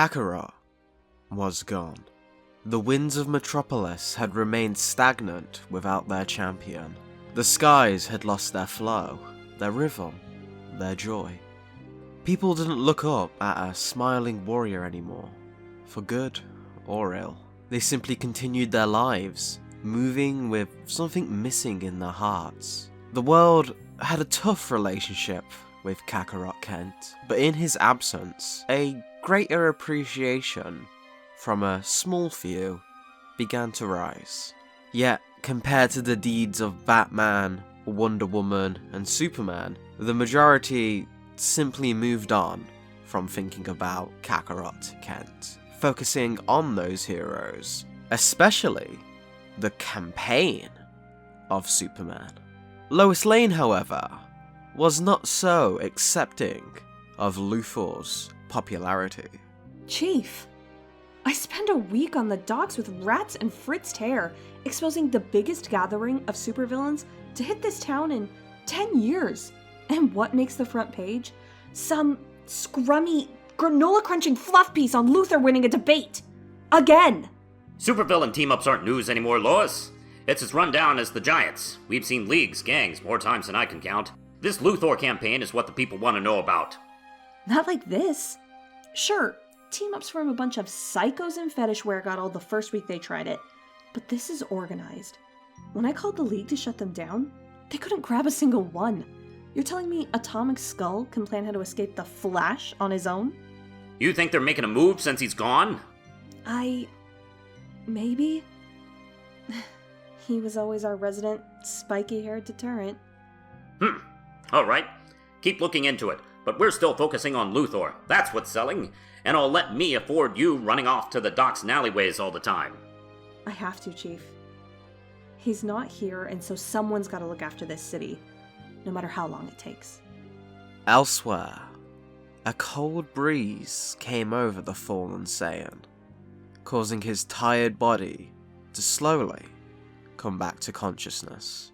Kakarot was gone. The winds of Metropolis had remained stagnant without their champion. The skies had lost their flow, their rhythm, their joy. People didn't look up at a smiling warrior anymore, for good or ill. They simply continued their lives, moving with something missing in their hearts. The world had a tough relationship with Kakarot Kent, but in his absence, a greater appreciation from a small few began to rise. Yet, compared to the deeds of Batman, Wonder Woman, and Superman, the majority simply moved on from thinking about Kakarot Kent, focusing on those heroes, especially the campaign of Superman. Lois Lane, however, was not so accepting of Luthor's popularity. Chief, I spent a week on the docks with rats and fritzed hair, exposing the biggest gathering of supervillains to hit this town in 10 years. And what makes the front page? Some scrummy, granola-crunching fluff piece on Luthor winning a debate. Again! Supervillain team-ups aren't news anymore, Lois. It's as run down as the Giants. We've seen leagues, gangs, more times than I can count. This Luthor campaign is what the people want to know about. Not like this. Sure, team-ups from a bunch of psychos in fetish wear got all the first week they tried it, but this is organized. When I called the league to shut them down, they couldn't grab a single one. You're telling me Atomic Skull can plan how to escape the Flash on his own? You think they're making a move since he's gone? Maybe? He was always our resident spiky-haired deterrent. Alright. Keep looking into it, but we're still focusing on Luthor. That's what's selling, and I'll let me afford you running off to the docks and alleyways all the time. I have to, Chief. He's not here, and so someone's got to look after this city, no matter how long it takes. Elsewhere, a cold breeze came over the fallen Saiyan, causing his tired body to slowly come back to consciousness.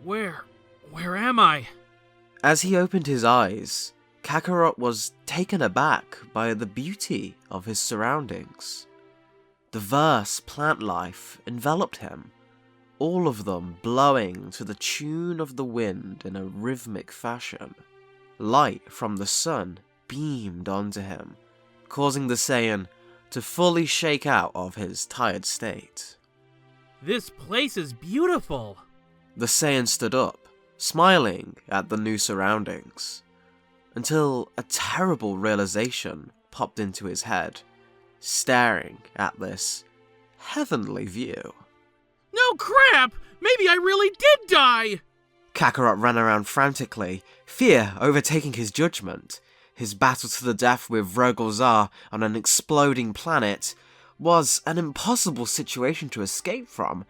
Where am I? As he opened his eyes, Kakarot was taken aback by the beauty of his surroundings. Diverse plant life enveloped him, all of them blowing to the tune of the wind in a rhythmic fashion. Light from the sun beamed onto him, causing the Saiyan to fully shake out of his tired state. This place is beautiful. The Saiyan stood up, smiling at the new surroundings, until a terrible realization popped into his head, staring at this heavenly view. No crap! Maybe I really did die! Kakarot ran around frantically, fear overtaking his judgment. His battle to the death with Rogol Zar on an exploding planet was an impossible situation to escape from,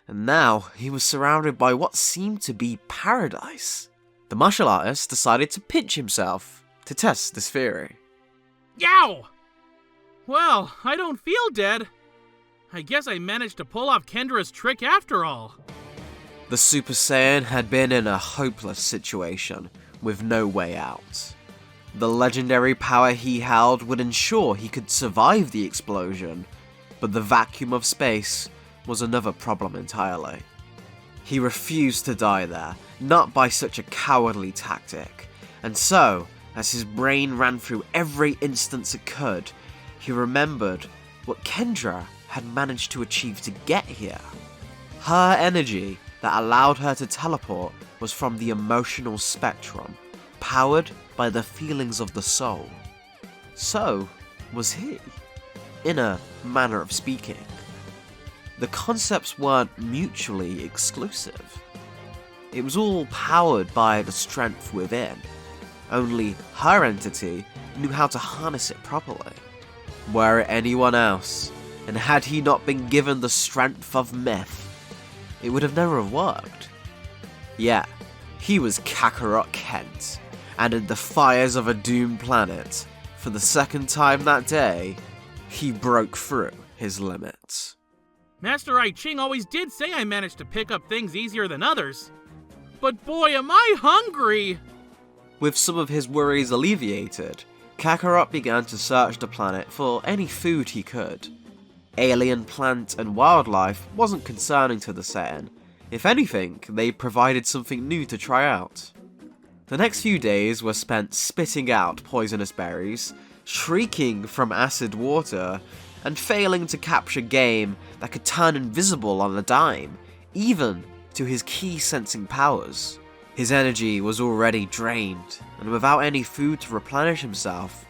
and now he was surrounded by what seemed to be paradise. The martial artist decided to pinch himself to test this theory. Yow! Well, I don't feel dead. I guess I managed to pull off Kendra's trick after all. The Super Saiyan had been in a hopeless situation, with no way out. The legendary power he held would ensure he could survive the explosion, but the vacuum of space was another problem entirely. He refused to die there, not by such a cowardly tactic, and so, as his brain ran through every instance it could, he remembered what Kendra had managed to achieve to get here. Her energy that allowed her to teleport was from the emotional spectrum, powered by the feelings of the soul. So was he, in a manner of speaking. The concepts weren't mutually exclusive. It was all powered by the strength within. Only her entity knew how to harness it properly. Were it anyone else, and had he not been given the strength of myth, it would have never worked. Yeah, he was Kakarot Kent, and in the fires of a doomed planet, for the second time that day, he broke through his limits. Master I Ching always did say I managed to pick up things easier than others. But boy, am I hungry! With some of his worries alleviated, Kakarot began to search the planet for any food he could. Alien plant and wildlife wasn't concerning to the Saiyan. If anything, they provided something new to try out. The next few days were spent spitting out poisonous berries, shrieking from acid water, and failing to capture game that could turn invisible on a dime, even to his key sensing powers. His energy was already drained, and without any food to replenish himself,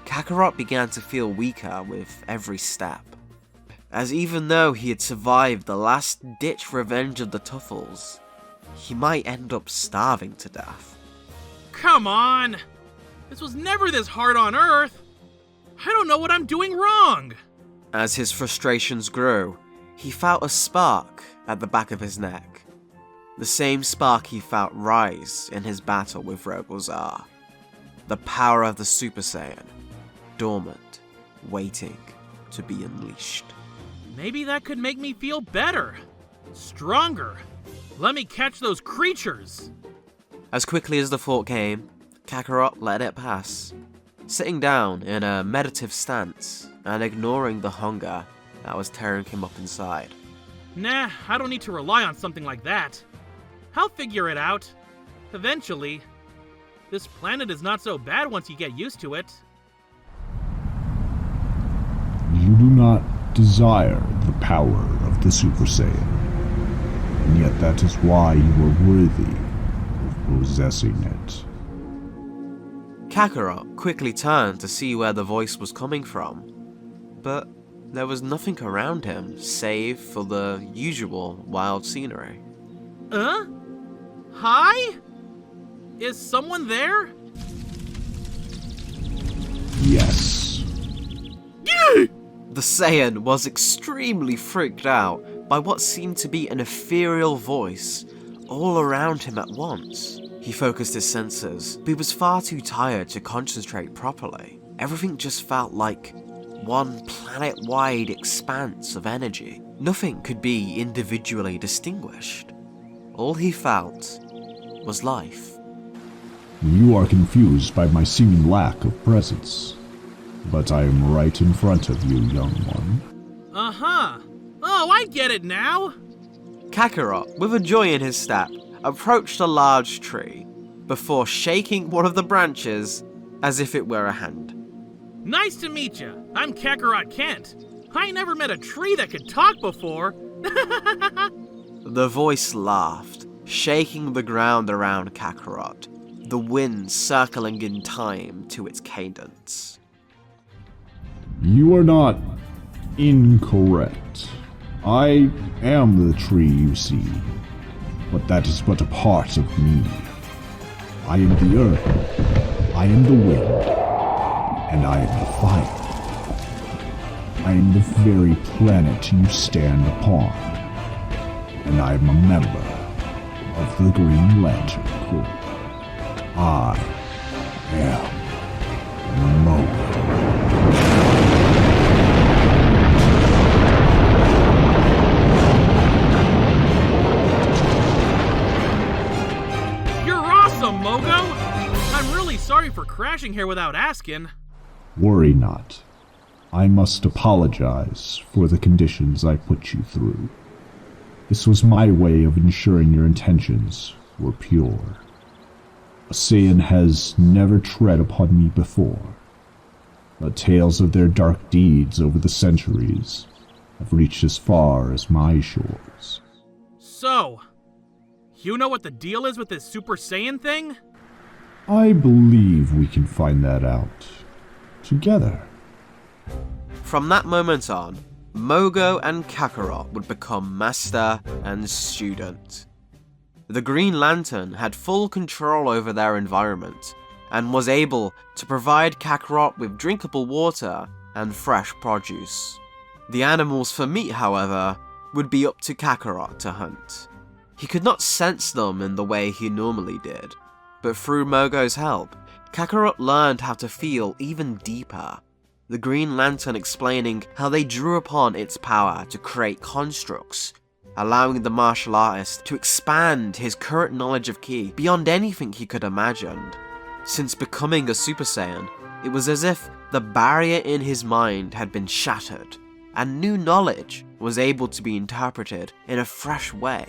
Kakarot began to feel weaker with every step. As even though he had survived the last-ditch revenge of the Tuffles, he might end up starving to death. Come on! This was never this hard on Earth! I don't know what I'm doing wrong! As his frustrations grew, he felt a spark at the back of his neck. The same spark he felt rise in his battle with Rogozar. The power of the Super Saiyan, dormant, waiting to be unleashed. Maybe that could make me feel better, stronger. Let me catch those creatures! As quickly as the thought came, Kakarot let it pass, sitting down in a meditative stance and ignoring the hunger that was tearing him up inside. Nah, I don't need to rely on something like that. I'll figure it out. Eventually. This planet is not so bad once you get used to it. You do not desire the power of the Super Saiyan, and yet that is why you are worthy of possessing it. Kakarot quickly turned to see where the voice was coming from, but there was nothing around him save for the usual wild scenery. Hi? Is someone there? Yes. The Saiyan was extremely freaked out by what seemed to be an ethereal voice all around him at once. He focused his senses, but he was far too tired to concentrate properly. Everything just felt like one planet-wide expanse of energy. Nothing could be individually distinguished. All he felt was life. You are confused by my seeming lack of presence, but I am right in front of you, young one. Uh-huh. Oh, I get it now! Kakarot, with a joy in his step, approached a large tree, before shaking one of the branches as if it were a hand. Nice to meet you. I'm Kakarot Kent. I never met a tree that could talk before. The voice laughed, shaking the ground around Kakarot, the wind circling in time to its cadence. You are not incorrect. I am the tree you see, but that is but a part of me. I am the earth, I am the wind, and I am the fire. I am the very planet you stand upon, and I am a member of the Green Lantern Corps. I am Mogo. Mogo? I'm really sorry for crashing here without asking. Worry not. I must apologize for the conditions I put you through. This was my way of ensuring your intentions were pure. A Saiyan has never tread upon me before, but tales of their dark deeds over the centuries have reached as far as my shores. So, you know what the deal is with this Super Saiyan thing? I believe we can find that out together. From that moment on, Mogo and Kakarot would become master and student. The Green Lantern had full control over their environment, and was able to provide Kakarot with drinkable water and fresh produce. The animals for meat, however, would be up to Kakarot to hunt. He could not sense them in the way he normally did, but through Mogo's help, Kakarot learned how to feel even deeper. The Green Lantern explaining how they drew upon its power to create constructs, allowing the martial artist to expand his current knowledge of Ki beyond anything he could imagine. Since becoming a Super Saiyan, It was as if the barrier in his mind had been shattered, and new knowledge was able to be interpreted in a fresh way.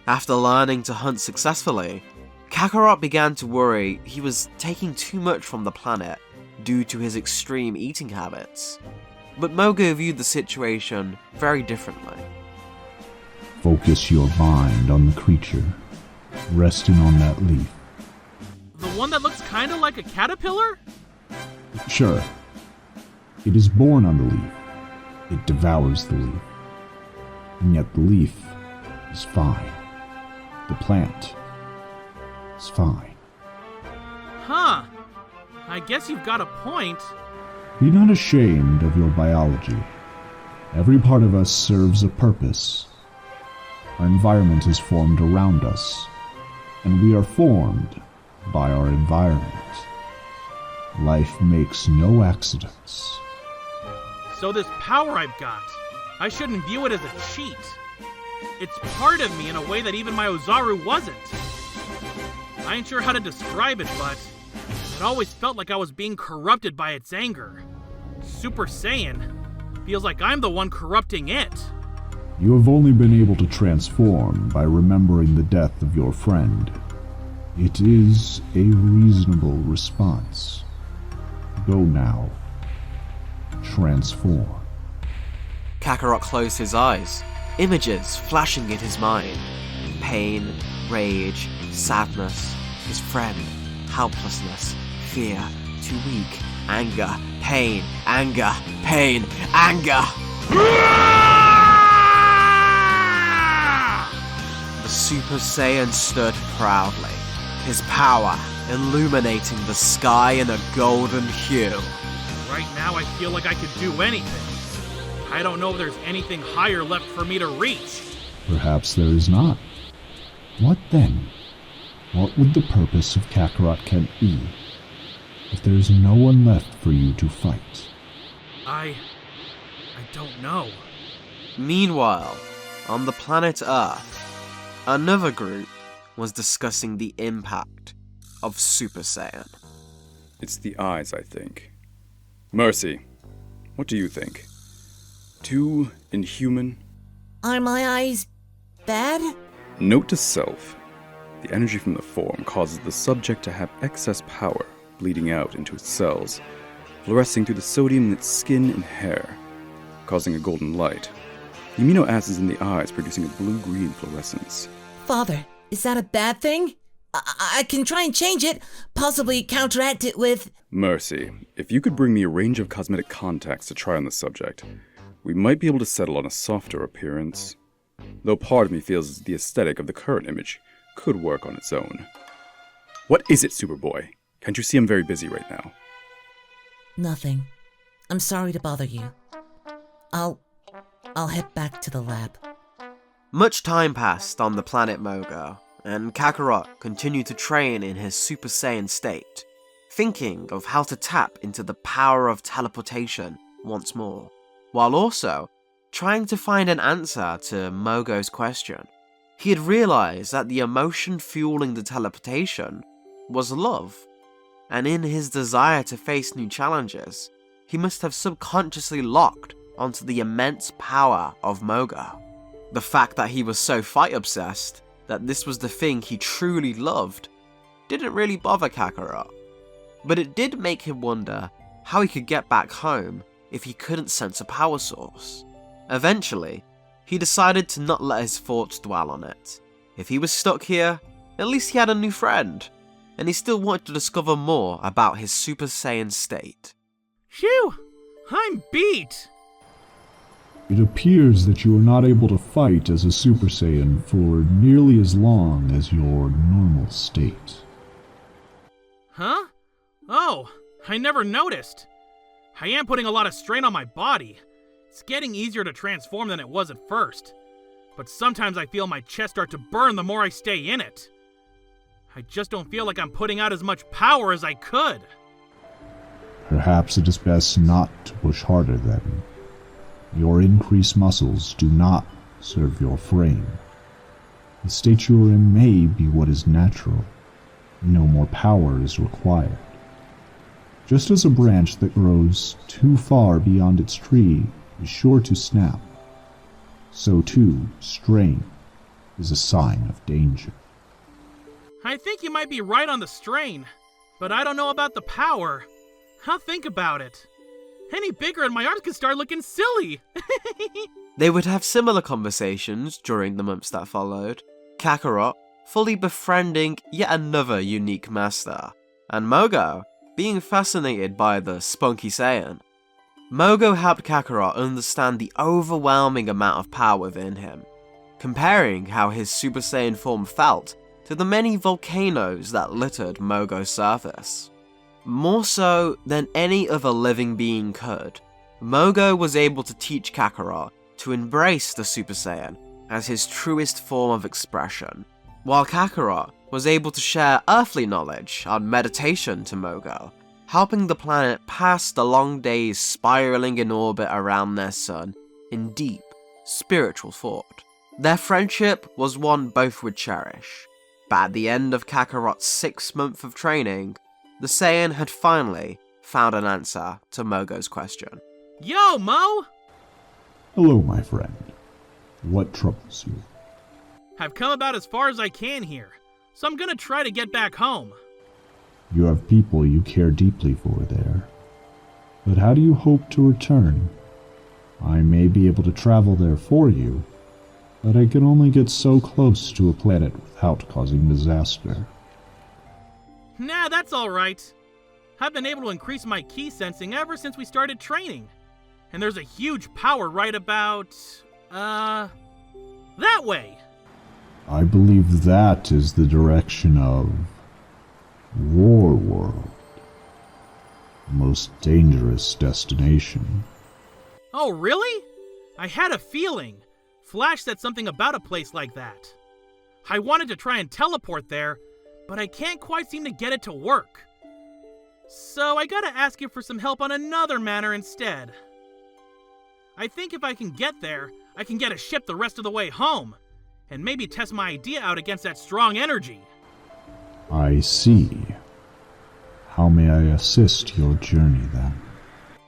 After learning to hunt successfully, Kakarot began to worry he was taking too much from the planet due to his extreme eating habits. But Mogo viewed the situation very differently. Focus your mind on the creature, resting on that leaf. The one that looks kinda like a caterpillar? Sure. It is born on the leaf. It devours the leaf. And yet the leaf is fine. The plant is fine. Huh. I guess you've got a point. Be not ashamed of your biology. Every part of us serves a purpose. Our environment is formed around us, and we are formed by our environment. Life makes no accidents. So this power I've got, I shouldn't view it as a cheat. It's part of me in a way that even my Ozaru wasn't. I ain't sure how to describe it, but it always felt like I was being corrupted by its anger. Super Saiyan feels like I'm the one corrupting it. You have only been able to transform by remembering the death of your friend. It is a reasonable response. Go now. Transform. Kakarot closed his eyes, images flashing in his mind. Pain, rage, sadness, his friend, helplessness, fear, too weak, anger, pain, anger, pain, anger. The Super Saiyan stood proudly, his power illuminating the sky in a golden hue. Right now I feel like I could do anything. I don't know if there's anything higher left for me to reach. Perhaps there is not. What then? What would the purpose of Kakarot Kent be, if there is no one left for you to fight? I don't know. Meanwhile, on the planet Earth, another group was discussing the impact of Super Saiyan. It's the eyes, I think. Mercy, what do you think? Too inhuman? Are my eyes bad? Note to self. The energy from the form causes the subject to have excess power, bleeding out into its cells, fluorescing through the sodium in its skin and hair, causing a golden light. The amino acids in the eyes producing a blue-green fluorescence. Father, is that a bad thing? I can try and change it, possibly counteract it with... Mercy, if you could bring me a range of cosmetic contacts to try on the subject, we might be able to settle on a softer appearance. Though part of me feels the aesthetic of the current image could work on its own. What is it, Superboy? Can't you see I'm very busy right now? Nothing. I'm sorry to bother you. I'll head back to the lab. Much time passed on the planet Mogo, and Kakarot continued to train in his Super Saiyan state, thinking of how to tap into the power of teleportation once more, while also trying to find an answer to Mogo's question. He had realized that the emotion fueling the teleportation was love, and in his desire to face new challenges, he must have subconsciously locked onto the immense power of Mogo. The fact that he was so fight-obsessed that this was the thing he truly loved didn't really bother Kakarot, but it did make him wonder how he could get back home if he couldn't sense a power source. Eventually, he decided to not let his thoughts dwell on it. If he was stuck here, at least he had a new friend, and he still wanted to discover more about his Super Saiyan state. Phew! I'm beat! It appears that you are not able to fight as a Super Saiyan for nearly as long as your normal state. Huh? Oh, I never noticed. I am putting a lot of strain on my body. It's getting easier to transform than it was at first. But sometimes I feel my chest start to burn the more I stay in it. I just don't feel like I'm putting out as much power as I could. Perhaps it is best not to push harder then. Your increased muscles do not serve your frame. The state you are in may be what is natural. No more power is required. Just as a branch that grows too far beyond its tree is sure to snap, so too strain is a sign of danger. I think you might be right on the strain, but I don't know about the power. I'll think about it. Any bigger and my arms could start looking silly. They would have similar conversations during the months that followed, Kakarot fully befriending yet another unique master, and Mogo being fascinated by the spunky Saiyan. Mogo helped Kakarot understand the overwhelming amount of power within him, comparing how his Super Saiyan form felt to the many volcanoes that littered Mogo's surface. More so than any other living being could, Mogo was able to teach Kakarot to embrace the Super Saiyan as his truest form of expression, while Kakarot was able to share earthly knowledge on meditation to Mogo, helping the planet pass the long days spiraling in orbit around their sun in deep, spiritual thought. Their friendship was one both would cherish, but at the end of Kakarot's 6 months of training, the Saiyan had finally found an answer to Mogo's question. Yo, Mo! Hello, my friend. What troubles you? I've come about as far as I can here, so I'm gonna try to get back home. You have people you care deeply for there. But how do you hope to return? I may be able to travel there for you, but I can only get so close to a planet without causing disaster. Nah, that's alright. I've been able to increase my ki sensing ever since we started training. And there's a huge power right about, that way. I believe that is the direction of War World. The most dangerous destination. Oh, really? I had a feeling. Flash said something about a place like that. I wanted to try and teleport there, but I can't quite seem to get it to work. So I gotta ask you for some help on another matter instead. I think if I can get there, I can get a ship the rest of the way home, and maybe test my idea out against that strong energy. I see. How may I assist your journey then?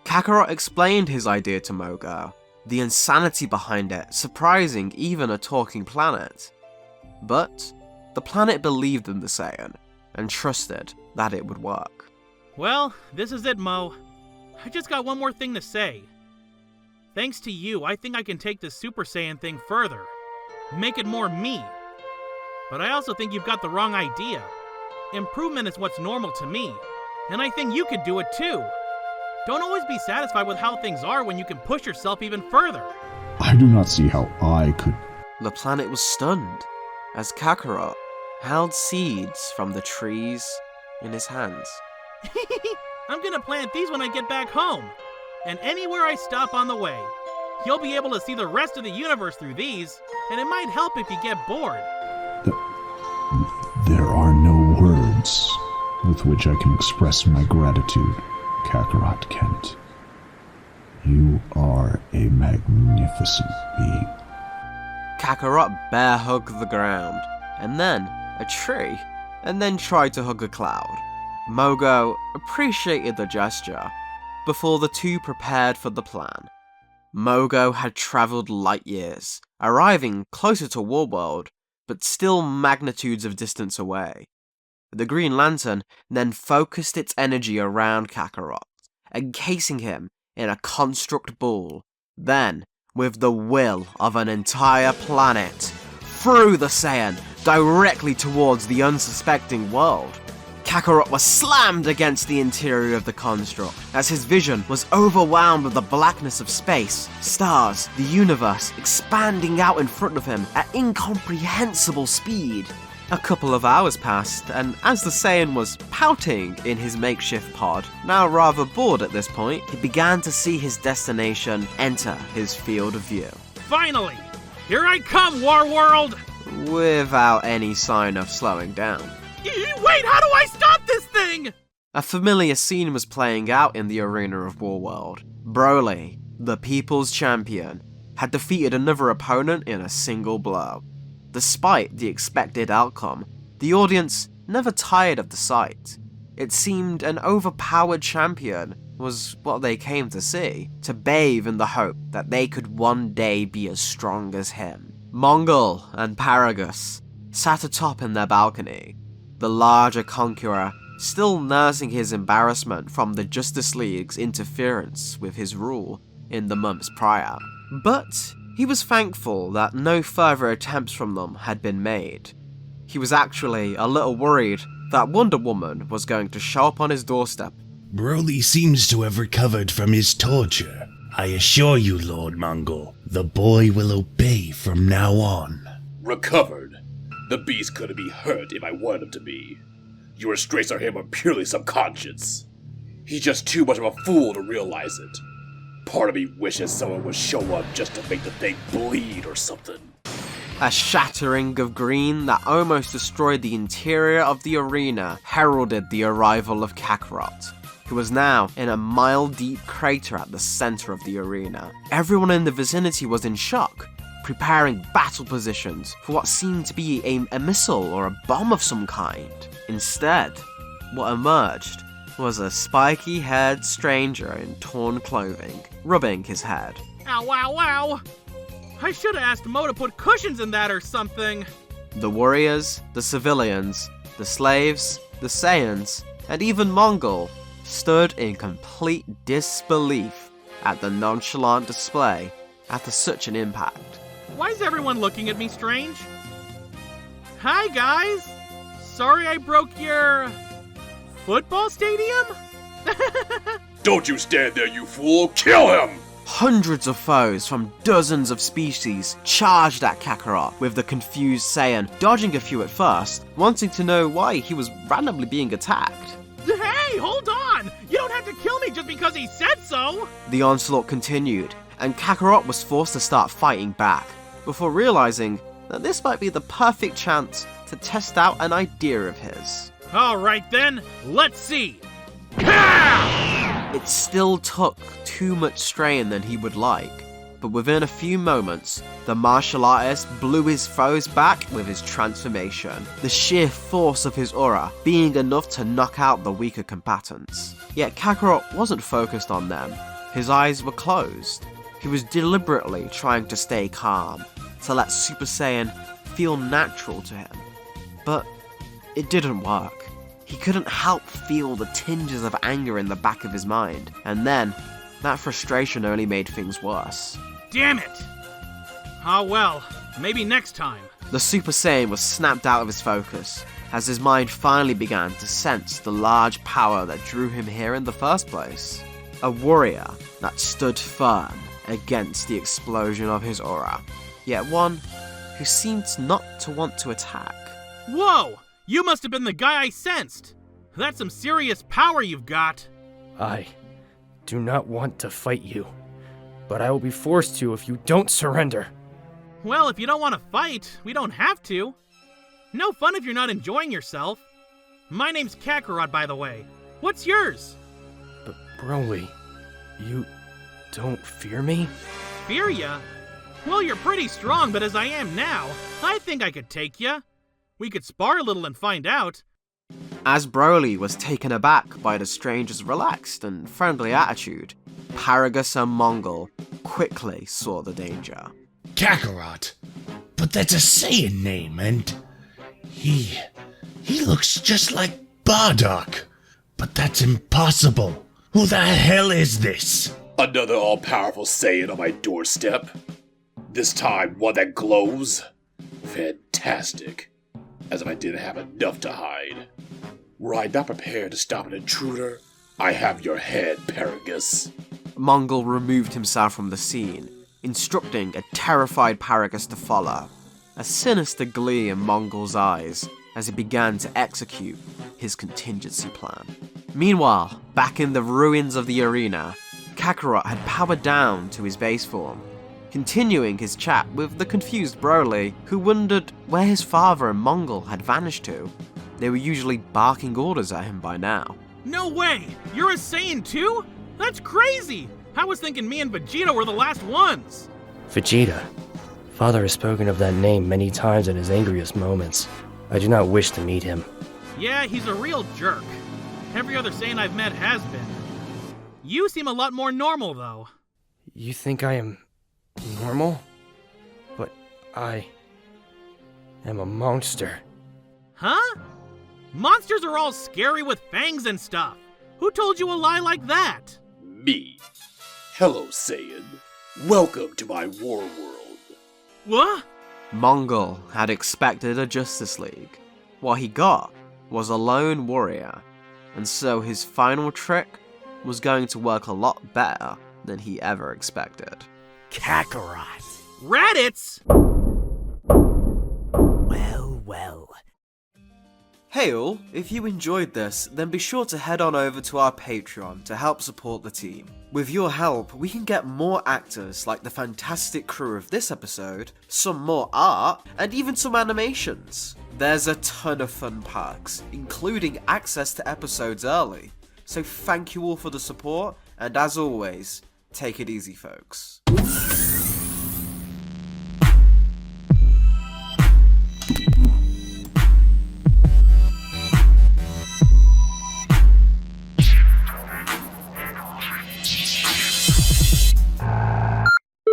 Kakarot explained his idea to Mogo, the insanity behind it surprising even a talking planet. But the planet believed in the Saiyan and trusted that it would work. Well, this is it, Mo. I just got one more thing to say. Thanks to you, I think I can take this Super Saiyan thing further. Make it more me. But I also think you've got the wrong idea. Improvement is what's normal to me, and I think you could do it too. Don't always be satisfied with how things are when you can push yourself even further. I do not see how I could... The planet was stunned as Kakarot held seeds from the trees in his hands. I'm gonna plant these when I get back home. And anywhere I stop on the way, you'll be able to see the rest of the universe through these, and it might help if you get bored. There are no words with which I can express my gratitude, Kakarot Kent. You are a magnificent being. Kakarot bear hugged the ground, and then a tree, and then tried to hug a cloud. Mogo appreciated the gesture before the two prepared for the plan. Mogo had travelled light years, arriving closer to Warworld, but still magnitudes of distance away. The Green Lantern then focused its energy around Kakarot, encasing him in a construct ball. Then, with the will of an entire planet, threw the Saiyan directly towards the unsuspecting world. Kakarot was slammed against the interior of the construct as his vision was overwhelmed with the blackness of space, stars, the universe expanding out in front of him at incomprehensible speed. A couple of hours passed, and as the Saiyan was pouting in his makeshift pod, now rather bored at this point, he began to see his destination enter his field of view. Finally! Here I come, Warworld! Without any sign of slowing down. Wait, how do I stop this thing? A familiar scene was playing out in the arena of Warworld. Broly, the people's champion, had defeated another opponent in a single blow. Despite the expected outcome, the audience never tired of the sight. It seemed an overpowered champion was what they came to see, to bathe in the hope that they could one day be as strong as him. Mongol and Paragus sat atop in their balcony, the larger conqueror still nursing his embarrassment from the Justice League's interference with his rule in the months prior. But he was thankful that no further attempts from them had been made. He was actually a little worried that Wonder Woman was going to show up on his doorstep. Broly seems to have recovered from his torture. I assure you, Lord Mongol, the boy will obey from now on. Recovered? The beast couldn't be hurt if I wanted him to be. Your restraints on him are purely subconscious. He's just too much of a fool to realize it. Part of me wishes someone would show up just to make the thing bleed or something. A shattering of green that almost destroyed the interior of the arena heralded the arrival of Kakarot, who was now in a mile-deep crater at the center of the arena. Everyone in the vicinity was in shock, preparing battle positions for what seemed to be a missile or a bomb of some kind. Instead, what emerged was a spiky-haired stranger in torn clothing, rubbing his head. Ow, ow, ow! I should have asked Mo to put cushions in that or something. The warriors, the civilians, the slaves, the Saiyans, and even Mongol stood in complete disbelief at the nonchalant display after such an impact. Why is everyone looking at me strange? Hi, guys! Sorry I broke your... football stadium? Don't you stand there, you fool! Kill him! Hundreds of foes from dozens of species charged at Kakarot, with the confused Saiyan dodging a few at first, wanting to know why he was randomly being attacked. Hey, hold on! You don't have to kill me just because he said so! The onslaught continued, and Kakarot was forced to start fighting back, before realizing that this might be the perfect chance to test out an idea of his. Alright then, let's see! It still took too much strain than he would like, but within a few moments, the martial artist blew his foes back with his transformation, the sheer force of his aura being enough to knock out the weaker combatants. Yet Kakarot wasn't focused on them, his eyes were closed. He was deliberately trying to stay calm, to let Super Saiyan feel natural to him. But it didn't work. He couldn't help feel the tinges of anger in the back of his mind, and then, that frustration only made things worse. Damn it! Ah well, maybe next time. The Super Saiyan was snapped out of his focus, as his mind finally began to sense the large power that drew him here in the first place. A warrior that stood firm against the explosion of his aura, yet one who seemed not to want to attack. Whoa! You must have been the guy I sensed! That's some serious power you've got! I do not want to fight you, but I will be forced to if you don't surrender. Well, if you don't want to fight, we don't have to. No fun if you're not enjoying yourself. My name's Kakarot, by the way. What's yours? But Broly, you don't fear me? Fear ya? Well, you're pretty strong, but as I am now, I think I could take ya. We could spar a little and find out. As Broly was taken aback by the stranger's relaxed and friendly attitude, Paragus and Mongol quickly saw the danger. Kakarot? But that's a Saiyan name, and he looks just like Bardock. But that's impossible. Who the hell is this? Another all-powerful Saiyan on my doorstep. This time, one that glows. Fantastic. As if I didn't have enough to hide. Were I not prepared to stop an intruder, I have your head, Paragus. Mongol removed himself from the scene, instructing a terrified Paragus to follow, a sinister glee in Mongol's eyes as he began to execute his contingency plan. Meanwhile, back in the ruins of the arena, Kakarot had powered down to his base form, continuing his chat with the confused Broly, who wondered where his father and Mongol had vanished to. They were usually barking orders at him by now. No way! You're a Saiyan too? That's crazy! I was thinking me and Vegeta were the last ones! Vegeta. Father has spoken of that name many times in his angriest moments. I do not wish to meet him. Yeah, he's a real jerk. Every other Saiyan I've met has been. You seem a lot more normal, though. You think I am normal? But I am a monster. Huh? Monsters are all scary with fangs and stuff. Who told you a lie like that? Me. Hello, Saiyan. Welcome to my war world. What? Mongol had expected a Justice League. What he got was a lone warrior, and so his final trick was going to work a lot better than he ever expected. Kakarot. Raditz! Well. Hey all, if you enjoyed this, then be sure to head on over to our Patreon to help support the team. With your help, we can get more actors like the fantastic crew of this episode, some more art, and even some animations. There's a ton of fun perks, including access to episodes early. So thank you all for the support, and as always, take it easy folks.